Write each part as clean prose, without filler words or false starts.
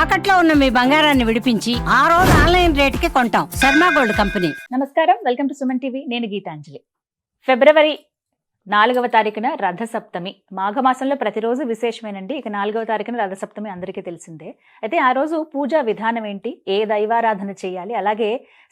తాకట్లో ఉన్న మీ బంగారాన్ని విడిపించి ఆ రోజు ఆన్లైన్ రేటుకి కొంటాం. Sharma gold company. నమస్కారం, వెల్కమ్ టు సుమన్ టీవీ. నేను గీతాంజలి. ఫిబ్రవరి 4వ తారీఖున రథసప్తమి. మాఘమాసంలో ప్రతిరోజు విశేషమేనండి. ఇక 4వ తారీఖున రథసప్తమి అందరికీ తెలిసిందే. అయితే ఆ రోజు పూజా విధానం ఏంటి, ఏ దైవారాధన చేయాలి, అలాగే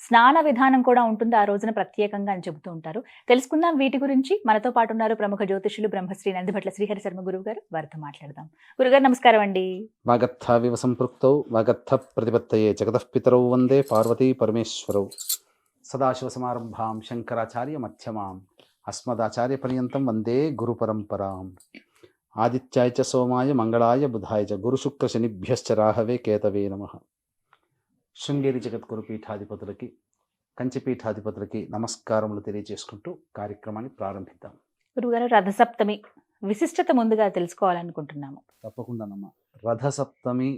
స్నాన విధానం కూడా ఉంటుంది ఆ రోజున ప్రత్యేకంగా అని చెబుతూ ఉంటారు. తెలుసుకుందాం వీటి గురించి. మనతో పాటు ఉన్నారు ప్రముఖ జ్యోతిషులు బ్రహ్మశ్రీ నందిభట్ల శ్రీహరి శర్మ గురువు గారు. వారితో మాట్లాడదాం. గురుగారు నమస్కారం అండి. వాగర్థావివ సంపృక్తౌ వాగర్థ ప్రతిపత్తయే జగతః పితరౌ వందే పార్వతీ పరమేశ్వరౌ. సదాశివసమారంభాం శంకరాచార్య మధ్యమాం అస్మదాచార్య పర్యంతం వందే గురు పరంపరాం. ఆదిత్యాయ చ సోమాయ మంగళాయ బుధాయ చ గురుశుక్ర శనిభ్యశ్చ రాహవే కేతవే నమః. శృంగేరి జగద్గురు పీఠాధిపతులకి, కంచిపీఠాధిపతులకి నమస్కారములు తెలియజేసుకుంటూ కార్యక్రమాన్ని ప్రారంభిద్దాం. గురుగారు, రథసప్తమి విశిష్టత ముందుగా తెలుసుకోవాలనుకుంటున్నాము. తప్పకుండానమ్మా. రథసప్తమి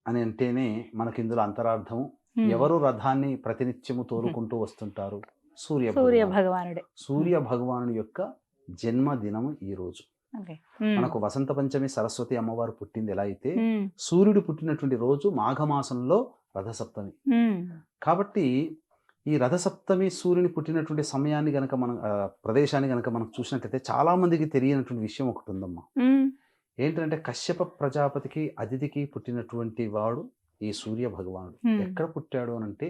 అని అంటేనే మనకి ఇందులో అంతరార్థము, ఎవరు రథాన్ని ప్రతినిత్యము తోలుకుంటూ వస్తుంటారు? సూర్య భగవానుడే. సూర్య భగవానుడి యొక్క జన్మదినము ఈ రోజు. మనకు వసంత పంచమి సరస్వతి అమ్మవారు పుట్టింది ఎలా అయితే, సూర్యుడు పుట్టినటువంటి రోజు మాఘమాసంలో రథసప్తమి. కాబట్టి ఈ రథసప్తమి సూర్యుని పుట్టినటువంటి సమయాన్ని గనక మనం ప్రదేశాన్ని గనక మనం చూసినట్లయితే చాలా మందికి తెలియనటువంటి విషయం ఒకటి ఉందమ్మా. ఏంటంటే కశ్యప ప్రజాపతికి అదితికి పుట్టినటువంటి వాడు ఈ సూర్య భగవానుడు. ఎక్కడ పుట్టాడు అని అంటే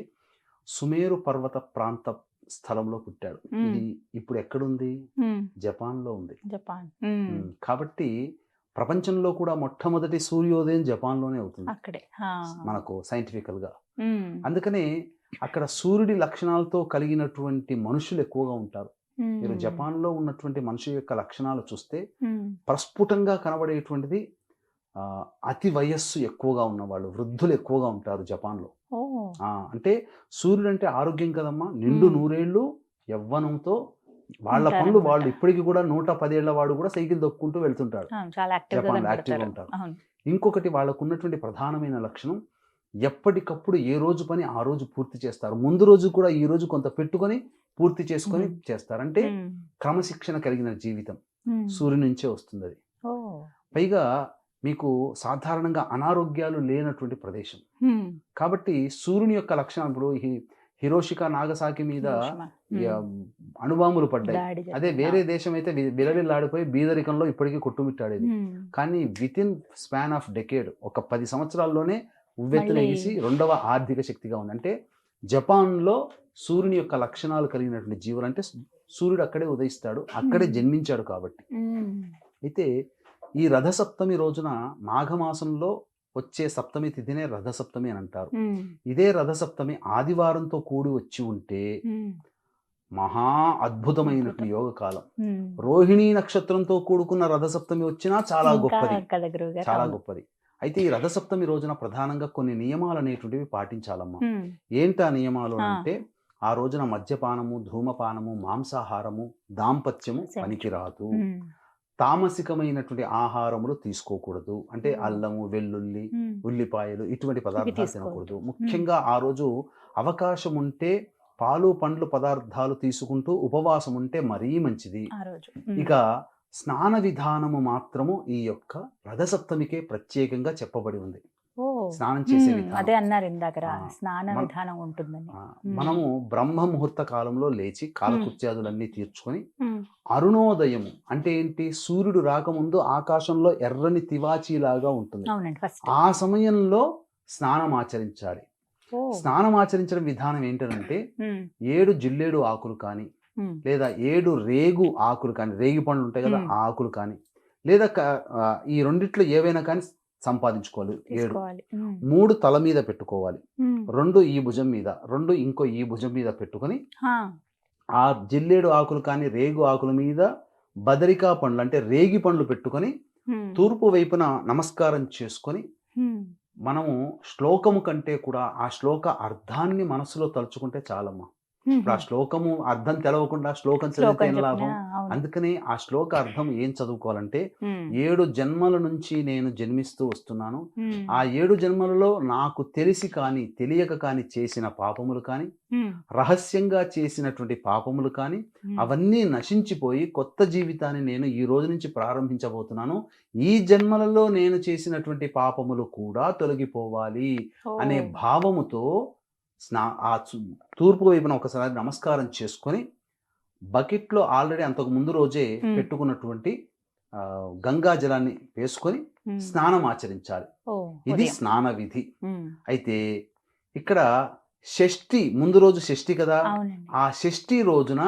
సుమేరు పర్వత ప్రాంత స్థలంలో పుట్టాడు. ఇది ఇప్పుడు ఎక్కడుంది? జపాన్ లో ఉంది. కాబట్టి ప్రపంచంలో కూడా మొట్టమొదటి సూర్యోదయం జపాన్ లోనే అవుతుంది మనకు సైంటిఫికల్ గా. అందుకనే అక్కడ సూర్యుడి లక్షణాలతో కలిగినటువంటి మనుషులు ఎక్కువగా ఉంటారు. మీరు జపాన్ లో ఉన్నటువంటి మనుషుల యొక్క లక్షణాలు చూస్తే ప్రస్ఫుటంగా కనబడేటువంటిది అతి వయస్సు ఎక్కువగా ఉన్నవాళ్ళు, వృద్ధులు ఎక్కువగా ఉంటారు జపాన్ లో. అంటే సూర్యుడు అంటే ఆరోగ్యం కదమ్మా. నిండు నూరేళ్లు యవ్వనంతో వాళ్ళ పనులు వాళ్ళు ఇప్పటికి కూడా 110 ఏళ్ల వాడు కూడా సైకిల్ దొక్కుంటూ వెళ్తుంటాడు. జపాన్ యాక్టివ్గా ఉంటారు. ఇంకొకటి వాళ్ళకు ఉన్నటువంటి ప్రధానమైన లక్షణం, ఎప్పటికప్పుడు ఏ రోజు పని ఆ రోజు పూర్తి చేస్తారు. ముందు రోజు కూడా ఈ రోజు కొంత పెట్టుకొని పూర్తి చేసుకొని చేస్తారు. అంటే క్రమశిక్షణ కలిగిన జీవితం సూర్యుడి నుంచే వస్తుంది అది. పైగా మీకు సాధారణంగా అనారోగ్యాలు లేనటువంటి ప్రదేశం. కాబట్టి సూర్యుని యొక్క లక్షణం, ఇప్పుడు హిరోషికా నాగసాకి మీద అణుబాంబులు పడ్డాయి. అదే వేరే దేశం అయితే విలవిల్లాడిపోయి బీదరికంలో ఇప్పటికీ కొట్టుమిట్టాడేది. కానీ with in span of decade, ఒక 10 సంవత్సరాల్లోనే ఉవ్వెత్తులేసి 2వ ఆర్థిక శక్తిగా ఉంది. అంటే జపాన్లో సూర్యుని యొక్క లక్షణాలు కలిగినటువంటి జీవులు, అంటే సూర్యుడు అక్కడే ఉదయిస్తాడు, అక్కడే జన్మించాడు కాబట్టి. అయితే ఈ రథసప్తమి రోజున మాఘమాసంలో వచ్చే సప్తమి తిథినే రథసప్తమి అని అంటారు. ఇదే రథసప్తమి ఆదివారంతో కూడి వచ్చి ఉంటే మహా అద్భుతమైనటువంటి యోగ కాలం. రోహిణీ నక్షత్రంతో కూడుకున్న రథసప్తమి వచ్చినా చాలా గొప్పది, చాలా గొప్పది. అయితే ఈ రథసప్తమి రోజున ప్రధానంగా కొన్ని నియమాలు అనేటువంటివి పాటించాలమ్మా. ఏంటా నియమాలు అంటే, ఆ రోజున మద్యపానము, ధూమపానము, మాంసాహారము, దాంపత్యము పనికిరాదు. తామసికమైనటువంటి ఆహారములు తీసుకోకూడదు. అంటే అల్లము, వెల్లుల్లి, ఉల్లిపాయలు ఇటువంటి పదార్థాలు తినకూడదు. ముఖ్యంగా ఆ రోజు అవకాశం ఉంటే పాలు పండ్లు పదార్థాలు తీసుకుంటూ ఉపవాసం ఉంటే మరీ మంచిది. ఇక స్నాన విధానము మాత్రము ఈ యొక్క రథసప్తమికే ప్రత్యేకంగా చెప్పబడి ఉంది. స్నానం చేసే అదే అన్నారు ఇందాక, స్నాన విధానం ఉంటుందని. మనము బ్రహ్మ ముహూర్త కాలంలో లేచి కాలకృత్యాదులన్నీ తీర్చుకొని అరుణోదయము అంటే ఏంటి, సూర్యుడు రాకముందు ఆకాశంలో ఎర్రని తివాచీలాగా ఉంటుంది. ఆ సమయంలో స్నానం ఆచరించాలి. స్నానం ఆచరించడం విధానం ఏంటంటే 7 జిల్లేడు ఆకులు కానీ, లేదా 7 రేగు ఆకులు కానీ, రేగి పండ్లు ఉంటాయి కదా ఆ ఆకులు కానీ, లేదా ఈ రెండిట్లో ఏవైనా కానీ సంపాదించుకోవాలి. 7, 3 తల మీద పెట్టుకోవాలి, 2 ఈ భుజం మీద, 2 ఇంకో ఈ భుజం మీద పెట్టుకొని ఆ జిల్లేడు ఆకులు కానీ రేగు ఆకుల మీద బదరికా పండ్లు అంటే రేగి పండ్లు పెట్టుకొని తూర్పు వైపున నమస్కారం చేసుకొని, మనము శ్లోకము కంటే కూడా ఆ శ్లోక అర్థాన్ని మనసులో తలుచుకుంటే చాలమ్మా. ఇప్పుడు ఆ శ్లోకము అర్థం తెలవకుండా శ్లోకం చదివితే శ్లోకం ఏం చెప్పినా, లాభం? అవును. అందుకని ఆ శ్లోక అర్థం ఏం చదువుకోవాలంటే, ఉమ్, 7 జన్మల నుంచి నేను జన్మిస్తూ వస్తున్నాను. ఉమ్, ఆ 7 జన్మలలో నాకు తెలిసి కానీ తెలియక కానీ చేసిన పాపములు కానీ, ఉమ్, రహస్యంగా చేసినటువంటి పాపములు కానీ ఉమ్. అవన్నీ నశించిపోయి కొత్త జీవితాన్ని నేను ఈ రోజు నుంచి ప్రారంభించబోతున్నాను. ఈ జన్మలలో నేను చేసినటువంటి పాపములు కూడా తొలగిపోవాలి ఓ, అనే భావముతో ఆ తూర్పు వైపున ఒకసారి నమస్కారం చేసుకొని బకెట్లో ఆల్రెడీ అంతకు ముందు రోజే పెట్టుకున్నటువంటి గంగా జలాన్ని వేసుకొని ఉమ్, స్నానం ఆచరించాలి. ఓ, ఇది ఉదయం. స్నాన విధి. ఉమ్, అయితే ఇక్కడ షష్ఠి ముందు రోజు షష్ఠి కదా, అవునండి. ఆ షష్ఠి రోజున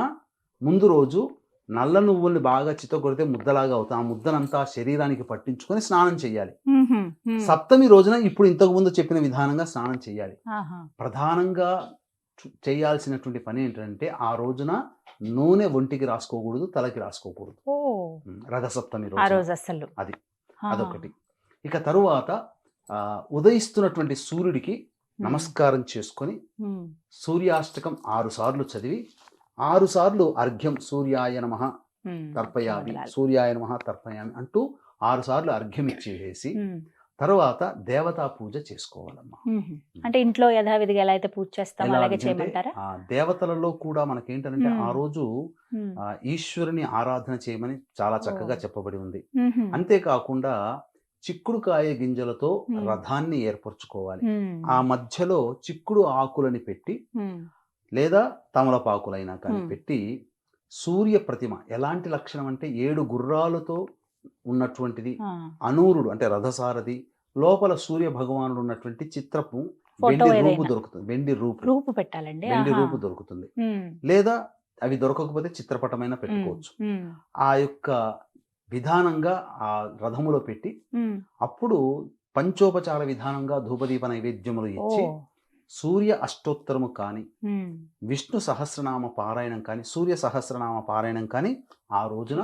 ముందు రోజు నల్ల నువ్వుల్ని బాగా చితకొడితే ముద్దలాగా అవుతాయి. ఆ ముద్దనంతా శరీరానికి పట్టించుకొని స్నానం చేయాలి. ఉహుం, ఉమ్, సప్తమి రోజున ఇప్పుడు ఇంతకు ముందు చెప్పిన విధానంగా స్నానం చేయాలి. ఆహా, ప్రధానంగా చేయాల్సినటువంటి పని ఏంటంటే ఆ రోజున నూనె ఒంటికి రాసుకోకూడదు, తలకి రాసుకోకూడదు. ఓ, రథసప్తమి ఆ రోజు రోజు అసలు అది అదొకటి. ఇక తరువాత ఉదయిస్తున్నటువంటి సూర్యుడికి నమస్కారం చేసుకొని సూర్యాష్టకం 6 సార్లు చదివి 6 సార్లు అర్ఘ్యం సూర్యాయ నమః తర్పయామి, సూర్యాయ నమః తర్పయామి అంటూ 6 సార్లు అర్ఘ్యం ఇచ్చి వేసి తర్వాత దేవతా పూజ చేసుకోవాలమ్మా. అంటే ఇంట్లో యథావిధిగా ఎలా అయితే పూజ చేస్తామో అలాగే చేయమంటారా? దేవతలలో కూడా మనకేంటంటే ఆ రోజు ఈశ్వరుని ఆరాధన చేయమని చాలా చక్కగా చెప్పబడి ఉంది. అంతేకాకుండా చిక్కుడుకాయ గింజలతో రథాన్ని ఏర్పరచుకోవాలి. ఆ మధ్యలో చిక్కుడు ఆకులని పెట్టి లేదా తమలపాకులైనా కానీ పెట్టి సూర్య ప్రతిమ ఎలాంటి లక్షణం అంటే 7 గుర్రాలతో ఉన్నటువంటిది, అనూరుడు అంటే రథసారథి, లోపల సూర్య భగవానుడు ఉన్నటువంటి చిత్రపు వెండి రూపు దొరుకుతుంది. వెండి రూపు పెట్టాలండి, వెండి రూపు దొరుకుతుంది. లేదా అవి దొరకకపోతే చిత్రపటమైన పెట్టుకోవచ్చు. ఆ యొక్క విధానంగా ఆ రథములో పెట్టి అప్పుడు పంచోపచార విధానంగా ధూపదీప నైవేద్యములు ఇచ్చి సూర్య అష్టోత్తరము కానీ, విష్ణు సహస్రనామ పారాయణం కానీ, సూర్య సహస్రనామ పారాయణం కానీ ఆ రోజున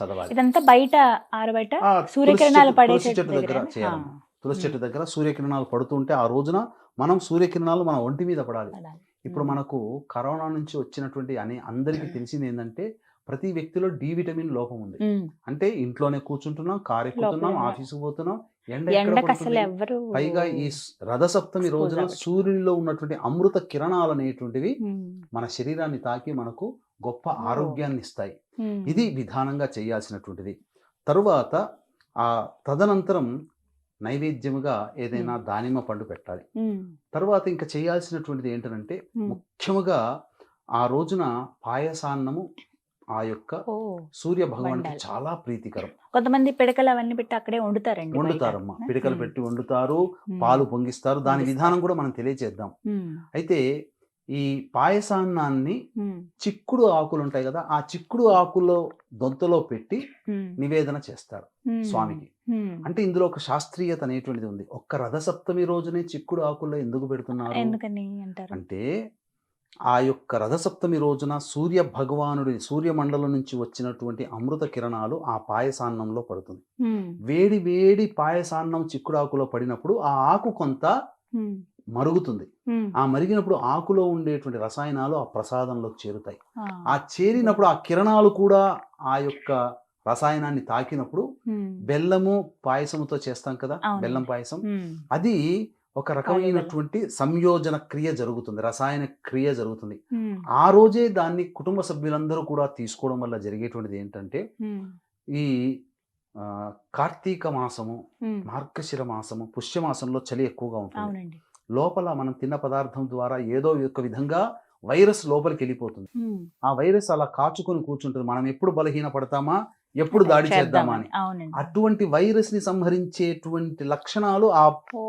చదవాలి. ఇదంతా బయట ఆరబయట సూర్యకిరణాలు పడే చెట్టు దగ్గర చేయాలి. తులసి చెట్టు దగ్గర సూర్యకిరణాలు పడుతూ ఉంటే ఆ రోజున మనం సూర్యకిరణాలు మన ఒంటి మీద పడాలి. ఇప్పుడు మనకు కరోనా నుంచి వచ్చినటువంటి అందరికీ తెలిసింది ఏంటంటే ప్రతి వ్యక్తిలో డి విటమిన్ లోపం ఉంది. అంటే ఇంట్లోనే కూర్చుంటున్నాం, కారు ఎక్కుతున్నాం, ఆఫీసుకు పోతున్నాం, పైగా ఈ రథసప్తమి రోజున సూర్యునిలో ఉన్నటువంటి అమృత కిరణాలు అనేటువంటివి మన శరీరాన్ని తాకి మనకు గొప్ప ఆరోగ్యాన్ని ఇస్తాయి. ఇది విధానంగా చేయాల్సినటువంటిది. తరువాత ఆ తదనంతరం నైవేద్యముగా ఏదైనా దానిమ్మ పండు పెట్టాలి. తర్వాత ఇంకా చేయాల్సినటువంటిది ఏంటంటే ముఖ్యముగా ఆ రోజున పాయసాన్నము ఆ యొక్క సూర్య భగవానికి చాలా ప్రీతికరం. కొంతమంది పిడకలు అవన్నీ పెట్టి అక్కడే వండుతారమ్మా. పిడకలు పెట్టి వండుతారు, పాలు పొంగిస్తారు. దాని విధానం కూడా మనం తెలియజేద్దాం. అయితే ఈ పాయసాన్నాన్ని చిక్కుడు ఆకులు ఉంటాయి కదా, ఆ చిక్కుడు ఆకులో దొంతలో పెట్టి నివేదన చేస్తారు స్వామికి. అంటే ఇందులో ఒక శాస్త్రీయత అనేటువంటిది ఉంది. ఒక్క రథసప్తమి రోజునే చిక్కుడు ఆకుల్లో ఎందుకు పెడుతున్నారు అంటే ఆ యొక్క రథసప్తమి రోజున సూర్య భగవానుడి సూర్యమండలం నుంచి వచ్చినటువంటి అమృత కిరణాలు ఆ పాయసాన్నంలో పడుతుంది. వేడి వేడి పాయసాన్నం చిక్కుడాకులో పడినప్పుడు ఆ ఆకు కొంత మరుగుతుంది. ఆ మరిగినప్పుడు ఆకులో ఉండేటువంటి రసాయనాలు ఆ ప్రసాదంలోకి చేరుతాయి. ఆ చేరినప్పుడు ఆ కిరణాలు కూడా ఆ యొక్క రసాయనాన్ని తాకినప్పుడు బెల్లము పాయసముతో చేస్తాం కదా, బెల్లం పాయసం, అది ఒక రకమైనటువంటి సంయోజన క్రియ జరుగుతుంది, రసాయన క్రియ జరుగుతుంది. ఆ రోజే దాన్ని కుటుంబ సభ్యులందరూ కూడా తీసుకోవడం వల్ల జరిగేటువంటిది ఏంటంటే ఈ కార్తీక మాసము, మార్గశిర మాసము, పుష్యమాసంలో చలి ఎక్కువగా ఉంటుంది. లోపల మనం తిన్న పదార్థం ద్వారా ఏదో ఒక విధంగా వైరస్ లోపలికి వెళ్ళిపోతుంది. ఆ వైరస్ అలా కాచుకొని కూర్చుంటుంది. మనం ఎప్పుడు బలహీన పడతామా, ఎప్పుడు దాడి చేద్దామా అని. అటువంటి వైరస్ ని సంహరించేటువంటి లక్షణాలు ఆ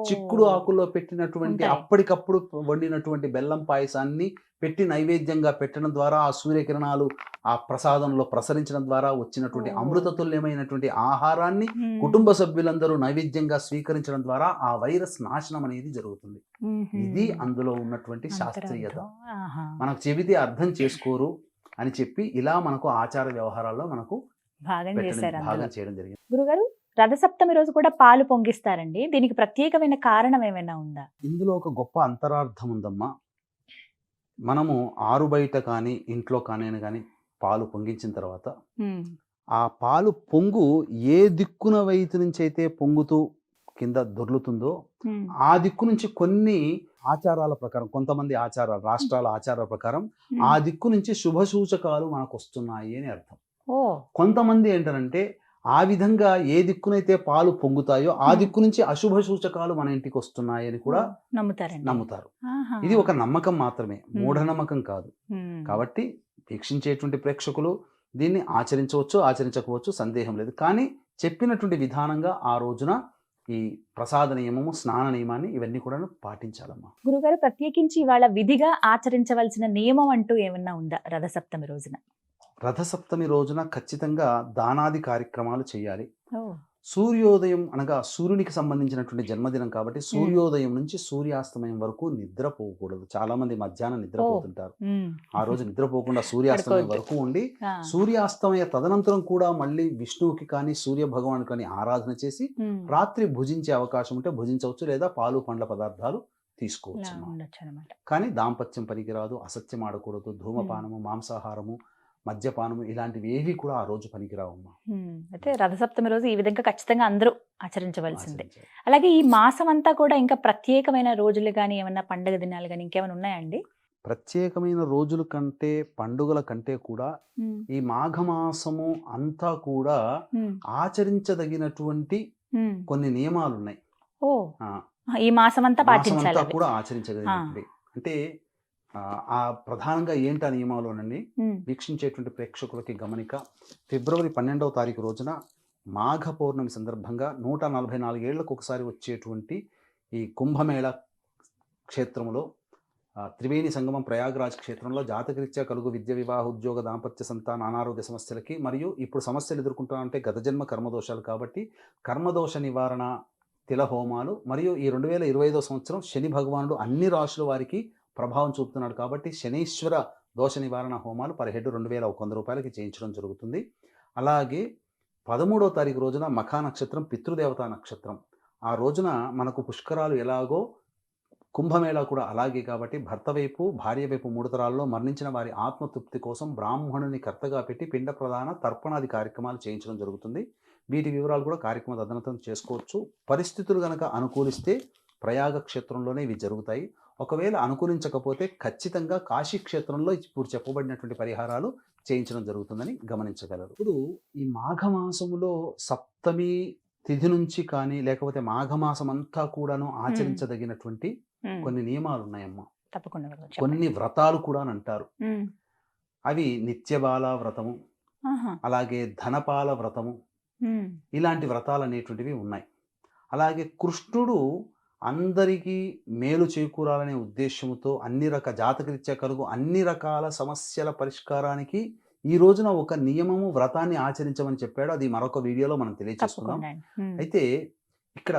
చిక్కుడు ఆకుల్లో పెట్టినటువంటి అప్పటికప్పుడు వండినటువంటి బెల్లం పాయసాన్ని పెట్టి నైవేద్యంగా పెట్టడం ద్వారా ఆ సూర్యకిరణాలు ఆ ప్రసాదంలో ప్రసరించడం ద్వారా వచ్చినటువంటి అమృతతుల్యమైనటువంటి ఆహారాన్ని కుటుంబ సభ్యులందరూ నైవేద్యంగా స్వీకరించడం ద్వారా ఆ వైరస్ నాశనం అనేది జరుగుతుంది. ఇది అందులో ఉన్నటువంటి శాస్త్రీయత. మనకు చెబితే అర్థం చేసుకోరు అని చెప్పి ఇలా మనకు ఆచార వ్యవహారాల్లో మనకు భాగం చేయడం జరిగింది. గురుగారు, రథసప్తమి రోజు కూడా పాలు పొంగిస్తారండి. దీనికి ప్రత్యేకమైన కారణం ఏమైనా ఉందా? ఇందులో ఒక గొప్ప అంతరార్థం ఉందమ్మా. మనము ఆరు బయట కానీ ఇంట్లో కానీ పాలు పొంగించిన తర్వాత ఆ పాలు పొంగు ఏ దిక్కున వైపు నుంచి అయితే పొంగుతూ కింద దొర్లుతుందో ఆ దిక్కు నుంచి కొన్ని ఆచారాల ప్రకారం, కొంతమంది ఆచారాలు, రాష్ట్రాల ఆచారాల ప్రకారం ఆ దిక్కు నుంచి శుభ సూచకాలు మనకు వస్తున్నాయి అని అర్థం. కొంతమంది ఏంటంటే ఆ విధంగా ఏ దిక్కునైతే పాలు పొంగుతాయో ఆ దిక్కు నుంచి అశుభ సూచకాలు మన ఇంటికి వస్తున్నాయి అని కూడా నమ్ముతారు. ఇది ఒక నమ్మకం మాత్రమే, మూఢనమ్మకం కాదు. కాబట్టి వీక్షించేటువంటి ప్రేక్షకులు దీన్ని ఆచరించవచ్చు, ఆచరించకపోవచ్చు, సందేహం లేదు. కానీ చెప్పినటువంటి విధానంగా ఆ రోజున ఈ ప్రసాద నియమము, స్నాన నియమాన్ని ఇవన్నీ కూడా పాటించాలమ్మా. గురుగారు, ప్రత్యేకించి ఇవాళ విధిగా ఆచరించవలసిన నియమం అంటూ ఏమన్నా ఉందా రథసప్తమి రోజున? రథసప్తమి రోజున ఖచ్చితంగా దానాది కార్యక్రమాలు చేయాలి. సూర్యోదయం అనగా సూర్యునికి సంబంధించినటువంటి జన్మదినం కాబట్టి సూర్యోదయం నుంచి సూర్యాస్తమయం వరకు నిద్రపోకూడదు. చాలా మంది మధ్యాహ్నం నిద్రపోతుంటారు. ఆ రోజు నిద్రపోకుండా సూర్యాస్తమయం వరకు ఉండి సూర్యాస్తమయ తదనంతరం కూడా మళ్ళీ విష్ణువుకి కానీ సూర్య భగవాన్ కానీ ఆరాధన చేసి రాత్రి భుజించే అవకాశం ఉంటే భుజించవచ్చు, లేదా పాలు పండ్ల పదార్థాలు తీసుకోవచ్చు. కానీ దాంపత్యం పనికిరాదు, అసత్యం ఆడకూడదు, ధూమపానము, మాంసాహారము, మద్యపానము ఇలాంటివి ఏవి కూడా ఆ రోజు పనికిరావమ్మా. అయితే రథసప్తమి రోజు ఈ విధంగా ఖచ్చితంగా అందరూ ఆచరించవలసిందే. అలాగే ఈ మాసం అంతా కూడా ఇంకా ప్రత్యేకమైన రోజులు కానీ ఏమన్నా పండుగ దినాలు కానీ ఇంకేమైనా ఉన్నాయండి? ప్రత్యేకమైన రోజుల కంటే, పండుగల కంటే కూడా ఈ మాఘమాసము అంతా కూడా ఆచరించదగినటువంటి కొన్ని నియమాలు ఉన్నాయి. ఈ మాసం అంతా పాటించాలి కూడా ఆచరించగలిగినటువంటి. అంటే ఆ ప్రధానంగా ఏంటి ఆ నియమాలు అనండి వీక్షించేటువంటి ప్రేక్షకులకి గమనిక. ఫిబ్రవరి 12వ తారీఖు రోజున మాఘ పౌర్ణమి సందర్భంగా 144 ఏళ్లకు ఒకసారి వచ్చేటువంటి ఈ కుంభమేళ క్షేత్రంలో త్రివేణి సంగమం ప్రయాగ్రాజ్ క్షేత్రంలో జాతకరీత్యా కలుగు విద్య, వివాహ, ఉద్యోగ, దాంపత్య, సంతాన, అనారోగ్య సమస్యలకి, మరియు ఇప్పుడు సమస్యలు ఎదుర్కొంటామంటే గత జన్మ కర్మదోషాలు కాబట్టి కర్మదోష నివారణ తిలహోమాలు, మరియు ఈ 2025వ సంవత్సరం శని భగవానుడు అన్ని రాశుల వారికి ప్రభావం చూపుతున్నాడు కాబట్టి శనీశ్వర దోష నివారణ హోమాలు పర్ హెడ్ 2100 రూపాయలకి చేయించడం జరుగుతుంది. అలాగే 13వ తారీఖు రోజున మఖా నక్షత్రం పితృదేవతా నక్షత్రం. ఆ రోజున మనకు పుష్కరాలు ఎలాగో కుంభమేళా కూడా అలాగే కాబట్టి భర్త వైపు, భార్య వైపు 3 తరాల్లో మరణించిన వారి ఆత్మతృప్తి కోసం బ్రాహ్మణుని కర్తగా పెట్టి పిండ ప్రదాన తర్పణాది కార్యక్రమాలు చేయించడం జరుగుతుంది. వీటి వివరాలు కూడా కార్యక్రమ తదనంతరం చేసుకోవచ్చు. పరిస్థితులు కనుక అనుకూలిస్తే ప్రయాగ క్షేత్రంలోనే ఇవి జరుగుతాయి. ఒకవేళ అనుకూలించకపోతే ఖచ్చితంగా కాశీ క్షేత్రంలో ఇప్పుడు చెప్పబడినటువంటి పరిహారాలు చేయించడం జరుగుతుందని గమనించగలరు. ఇప్పుడు ఈ మాఘమాసములో సప్తమి తిథి నుంచి కానీ, లేకపోతే మాఘమాసం అంతా కూడాను ఆచరించదగినటువంటి కొన్ని నియమాలు ఉన్నాయమ్మా. తప్పకుండా కొన్ని వ్రతాలు కూడా అంటారు. అవి నిత్యబాల వ్రతము, అలాగే ధనపాల వ్రతము, ఇలాంటి వ్రతాలు అనేటువంటివి ఉన్నాయి. అలాగే కృష్ణుడు అందరికీ మేలు చేకూరాలనే ఉద్దేశంతో జాతకరీత్యా కలుగు అన్ని రకాల సమస్యల పరిష్కారానికి ఈ రోజున ఒక నియమము, వ్రతాన్ని ఆచరించమని చెప్పాడు. అది మరొక వీడియోలో మనం తెలియజేస్తున్నాం. అయితే ఇక్కడ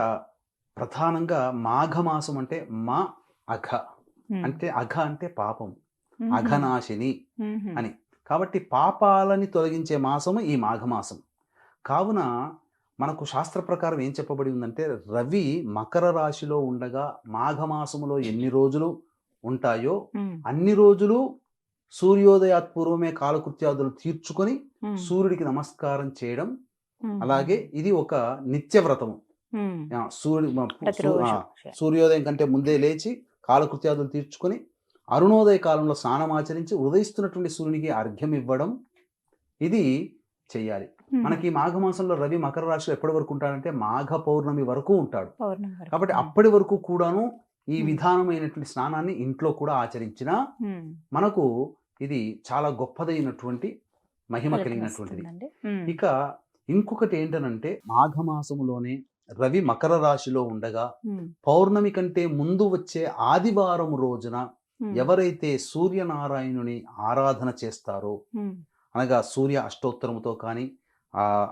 ప్రధానంగా మాఘమాసం అంటే మా అఘ అంటే, అఘ అంటే పాపం, అఘనాశిని అని. కాబట్టి పాపాలని తొలగించే మాసము ఈ మాఘమాసం. కావున మనకు శాస్త్ర ప్రకారం ఏం చెప్పబడి ఉందంటే, రవి మకర రాశిలో ఉండగా మాఘమాసములో ఎన్ని రోజులు ఉంటాయో అన్ని రోజులు సూర్యోదయాత్ పూర్వమే కాలకృత్యాదులు తీర్చుకొని సూర్యుడికి నమస్కారం చేయడం. అలాగే ఇది ఒక నిత్య వ్రతము. సూర్యోదయం కంటే ముందే లేచి కాలకృత్యాదులు తీర్చుకొని అరుణోదయ కాలంలో స్నానం ఆచరించి ఉదయిస్తున్నటువంటి సూర్యునికి అర్ఘ్యం ఇవ్వడం, ఇది చెయ్యాలి. మనకి మాఘమాసంలో రవి మకర రాశిలో ఎప్పటి వరకు ఉంటాడంటే మాఘ పౌర్ణమి వరకు ఉంటాడు. కాబట్టి అప్పటి వరకు కూడాను ఈ విధానమైనటువంటి స్నానాన్ని ఇంట్లో కూడా ఆచరించినా మనకు ఇది చాలా గొప్పదైనటువంటి మహిమ కలిగినటువంటిది. ఇక ఇంకొకటి ఏంటనంటే, మాఘమాసములోనే రవి మకర రాశిలో ఉండగా పౌర్ణమి కంటే ముందు వచ్చే ఆదివారం రోజున ఎవరైతే సూర్యనారాయణుని ఆరాధన చేస్తారో, అనగా సూర్య అష్టోత్తరముతో కానీ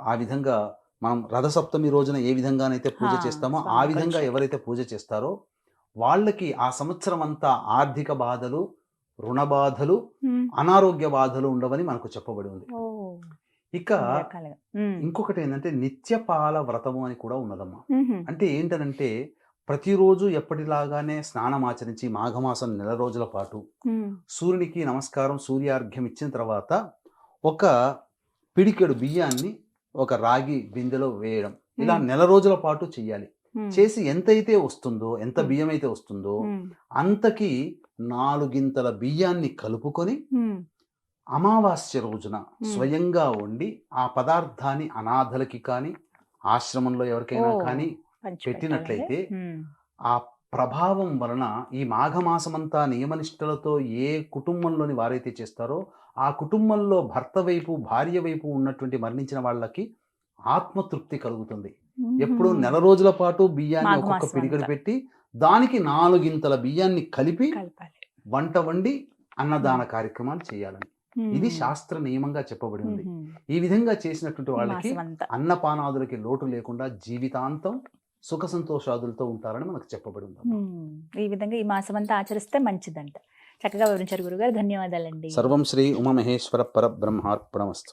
ఆ విధంగా మనం రథసప్తమి రోజున ఏ విధంగానైతే పూజ చేస్తామో ఆ విధంగా ఎవరైతే పూజ చేస్తారో వాళ్ళకి ఆ సంవత్సరం అంతా ఆర్థిక బాధలు, రుణ బాధలు, అనారోగ్య బాధలు ఉండవని మనకు చెప్పబడి ఉంది. ఇక ఇంకొకటి ఏంటంటే నిత్యపాల వ్రతము అని కూడా ఉన్నదమ్మా. అంటే ఏంటనంటే, ప్రతిరోజు ఎప్పటిలాగానే స్నానం ఆచరించి మాఘమాసం 4 రోజుల పాటు సూర్యునికి నమస్కారం, సూర్యార్ఘ్యం ఇచ్చిన తర్వాత ఒక పిడికెడు బియ్యాన్ని ఒక రాగి బిందెలో వేయడం, ఇలా 4 రోజుల పాటు చెయ్యాలి. చేసి ఎంతైతే వస్తుందో, ఎంత బియ్యం అయితే వస్తుందో అంతకి 4 గింతల బియ్యాన్ని కలుపుకొని అమావాస్య రోజున స్వయంగా వండి ఆ పదార్థాన్ని అనాథలకి కానీ ఆశ్రమంలో ఎవరికైనా కానీ పెట్టినట్లయితే ఆ ప్రభావం వలన ఈ మాఘమాసమంతా నియమనిష్టలతో ఏ కుటుంబంలోని వారైతే చేస్తారో ఆ కుటుంబంలో భర్త వైపు, భార్య వైపు ఉన్నటువంటి మరణించిన వాళ్ళకి ఆత్మతృప్తి కలుగుతుంది. ఎప్పుడు 4 రోజుల పాటు బియ్యాన్ని ఒక్కొక్క పిడికెడు పెట్టి దానికి 4 గింతల బియ్యాన్ని కలిపి వంట వండి అన్నదాన కార్యక్రమాలు చేయాలని ఇది శాస్త్ర నియమంగా చెప్పబడి ఉంది. ఈ విధంగా చేసినటువంటి వాళ్ళకి అన్నపానాదులకి లోటు లేకుండా జీవితాంతం సుఖ సంతోషాదులతో ఉంటారని మనకు చెప్పబడి ఉంది. ఈ విధంగా ఈ మాసం అంతా ఆచరిస్తే మంచిదంట. చక్కగా వివరించారు గురుగారు, ధన్యవాదాలండి. సర్వం శ్రీ ఉమామహేశ్వర పరబ్రహ్మార్పణమస్తు.